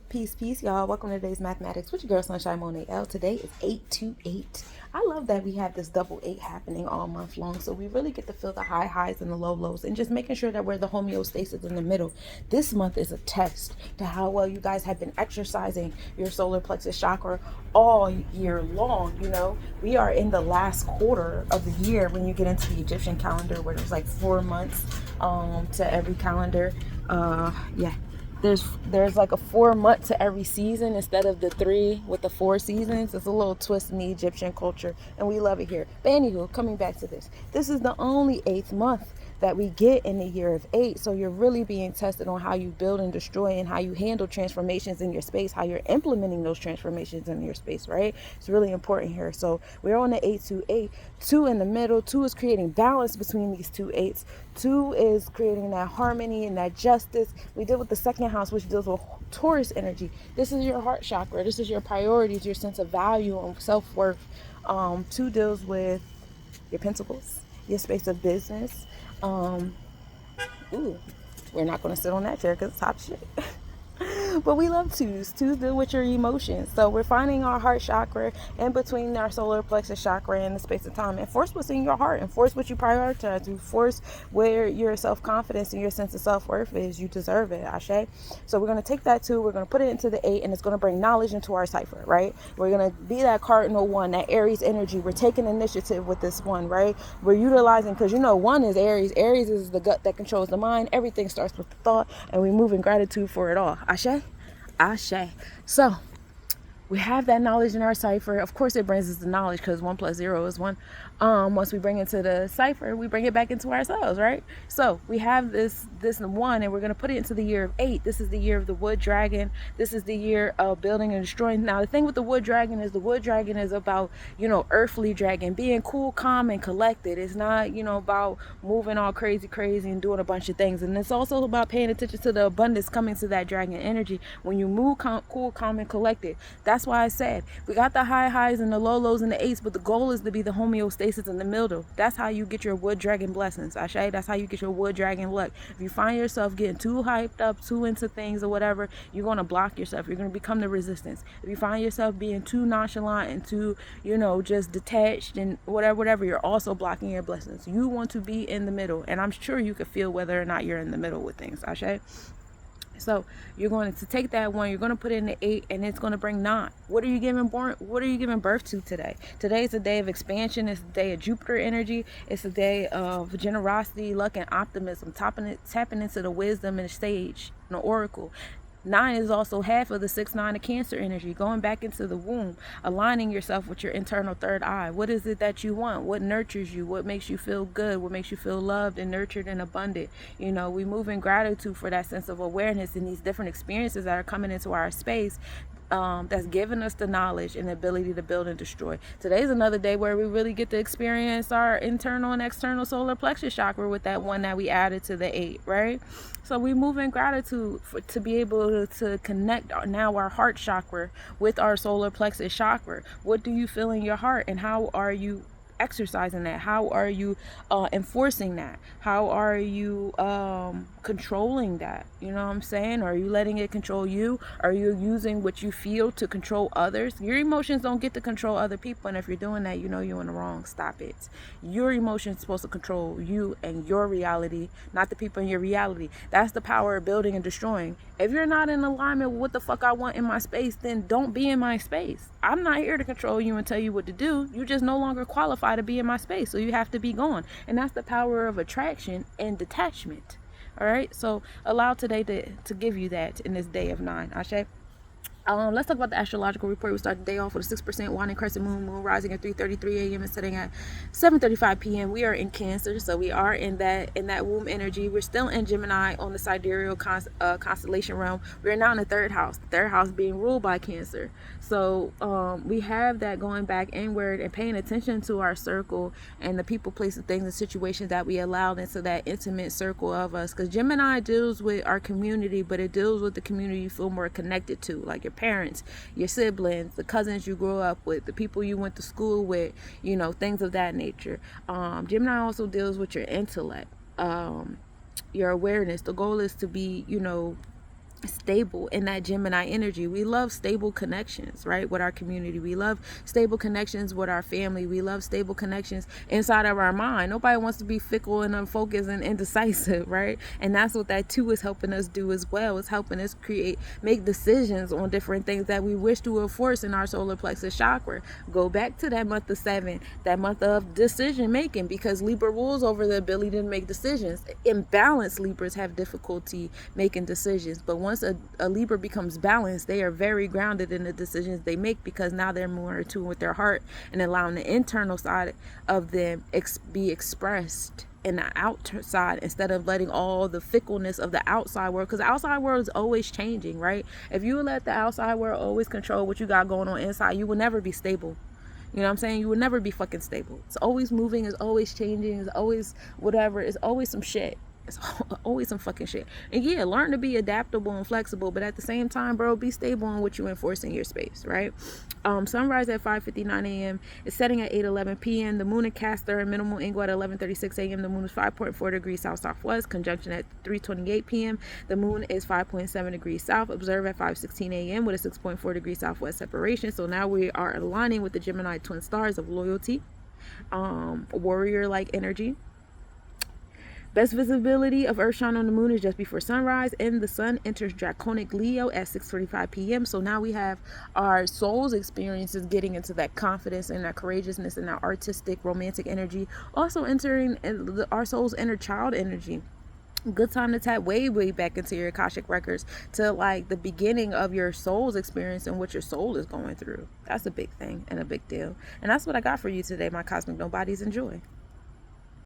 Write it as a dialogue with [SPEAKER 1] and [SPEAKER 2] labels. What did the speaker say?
[SPEAKER 1] Peace, peace, y'all. Welcome to today's mathematics with your girl Sunshine Monet L. Today is 828. I love that we have this double eight happening all month long, so we really get to feel the high highs and the low lows, and just making sure that we're the homeostasis in the middle. This month is a test to how well you guys have been exercising your solar plexus chakra all year long. You know, we are in the last quarter of the year when you get into the Egyptian calendar, where there's like 4 months to every calendar. Yeah, there's like a 4 month to every season instead of the 3 with the 4 seasons. It's a little twist in the Egyptian culture, and we love it here. But anywho, coming back to this is the only 8th month that we get in the year of 8. So you're really being tested on how you build and destroy and how you handle transformations in your space, how you're implementing those transformations in your space, right? It's really important here. So we're on the 828, 2 in the middle. 2 is creating balance between these two eights. 2 is creating that harmony and that justice. We deal with the second house, which deals with Taurus energy. This is your heart chakra. This is your priorities, your sense of value and self-worth. 2 deals with your pentacles, your space of business. Ooh, we're not going to sit on that chair because it's hot shit. But we love twos. Twos deal with your emotions. So we're finding our heart chakra in between our solar plexus chakra and the space of time. Enforce what's in your heart. Enforce what you prioritize. Enforce where your self-confidence and your sense of self-worth is. You deserve it, Ashe. So we're going to take that 2. We're going to put it into the 8, and it's going to bring knowledge into our cipher, right? We're going to be that cardinal 1, that Aries energy. We're taking initiative with this 1, right? We're utilizing, because 1 is Aries. Aries is the gut that controls the mind. Everything starts with the thought, and we move in gratitude for it all. Ashe? Ashe. So we have that knowledge in our cipher. Of course, it brings us the knowledge because 1 + 0 is 1. Once we bring it to the cipher, we bring it back into ourselves, right? So we have this 1, and we're going to put it into the year of 8. This is the year of the wood dragon. This is the year of building and destroying. Now, the thing with the wood dragon is about, earthly dragon, being cool, calm, and collected. It's not, about moving all crazy and doing a bunch of things. And it's also about paying attention to the abundance coming to that dragon energy. When you move cool, calm, and collected, that's why I said we got the high highs and the low lows and the 8s, but the goal is to be the homeostasis in the middle. That's how you get your wood dragon blessings, Ashe. That's how you get your wood dragon luck. If you find yourself getting too hyped up, too into things or whatever, you're going to block yourself. You're going to become the resistance. If you find yourself being too nonchalant and too, just detached and whatever, you're also blocking your blessings. You want to be in the middle, and I'm sure you could feel whether or not you're in the middle with things, Ashe. So you're going to take that 1, you're going to put it in the 8, and it's going to bring 9. What are you giving birth to today? Today is a day of expansion. It's a day of Jupiter energy. It's a day of generosity, luck, and optimism, tapping into the wisdom and the sage, and the oracle. 9 is also half of the 6-9 of Cancer energy, going back into the womb, aligning yourself with your internal third eye. What is it that you want? What nurtures you? What makes you feel good? What makes you feel loved and nurtured and abundant? We move in gratitude for that sense of awareness and these different experiences that are coming into our space. That's giving us the knowledge and the ability to build and destroy. Today's another day where we really get to experience our internal and external solar plexus chakra with that 1 that we added to the 8, right? So we move in gratitude to be able to connect now our heart chakra with our solar plexus chakra. What do you feel in your heart, and how are you exercising that? How are you enforcing that? How are you controlling that? You know what I'm saying? Are you letting it control you? Are you using what you feel to control others? Your emotions don't get to control other people, and if you're doing that, you're in the wrong. Stop it. Your emotions supposed to control you and your reality, not the people in your reality. That's the power of building and destroying. If you're not in alignment with what the fuck I want in my space, then don't be in my space. I'm not here to control you and tell you what to do. You just no longer qualify to be in my space, so you have to be gone. And that's the power of attraction and detachment. All right, so allow today to give you that in this day of 9, Ashe. Let's talk about the astrological report. We start the day off with a 6% waning crescent moon rising at 3:33 a.m. and setting at 7:35 p.m. We are in Cancer, so we are in that womb energy. We're still in Gemini on the sidereal constellation realm. We're now in the 3rd house. The 3rd house being ruled by Cancer. So we have that going back inward and paying attention to our circle and the people, places, things, and situations that we allowed into that intimate circle of us. Because Gemini deals with our community, but it deals with the community you feel more connected to, like your parents, your siblings, the cousins you grew up with, the people you went to school with, things of that nature. Gemini also deals with your intellect, your awareness. The goal is to be, stable in that Gemini energy. We love stable connections, right, with our community. We love stable connections with our family. We love stable connections inside of our mind. Nobody wants to be fickle and unfocused and indecisive, right? And that's what that 2 is helping us do as well. It's helping us make decisions on different things that we wish to enforce in our solar plexus chakra. Go back to that month of 7, that month of decision making, because Libra rules over the ability to make decisions. Imbalanced Libras have difficulty making decisions, but once a Libra becomes balanced, they are very grounded in the decisions they make, because now they're more in tune with their heart and allowing the internal side of them be expressed in the outside, instead of letting all the fickleness of the outside world, because the outside world is always changing, right? If you let the outside world always control what you got going on inside, you will never be stable. You know what I'm saying? You will never be fucking stable. It's always moving, it's always changing, it's always whatever, it's always some shit. It's always some fucking shit. And yeah, learn to be adaptable and flexible, but at the same time, bro, be stable in what you enforce in your space, right? Sunrise at 5:59 a.m. It's setting at 8:11 p.m. The moon in Castor and minimal angle at 11:36 a.m. The moon is 5.4 degrees south-southwest. Conjunction at 3:28 p.m. The moon is 5.7 degrees south. Observe at 5:16 a.m. with a 6.4 degrees southwest separation. So now we are aligning with the Gemini twin stars of loyalty, warrior-like energy. Best visibility of Earth-shine on the moon is just before sunrise, and the sun enters Draconic Leo at 6:45 p.m. So now we have our soul's experiences getting into that confidence and that courageousness and that artistic, romantic energy. Also entering our soul's inner child energy. Good time to tap way back into your Akashic records, to like the beginning of your soul's experience and what your soul is going through. That's a big thing and a big deal. And that's what I got for you today, my cosmic nobodies. Enjoy.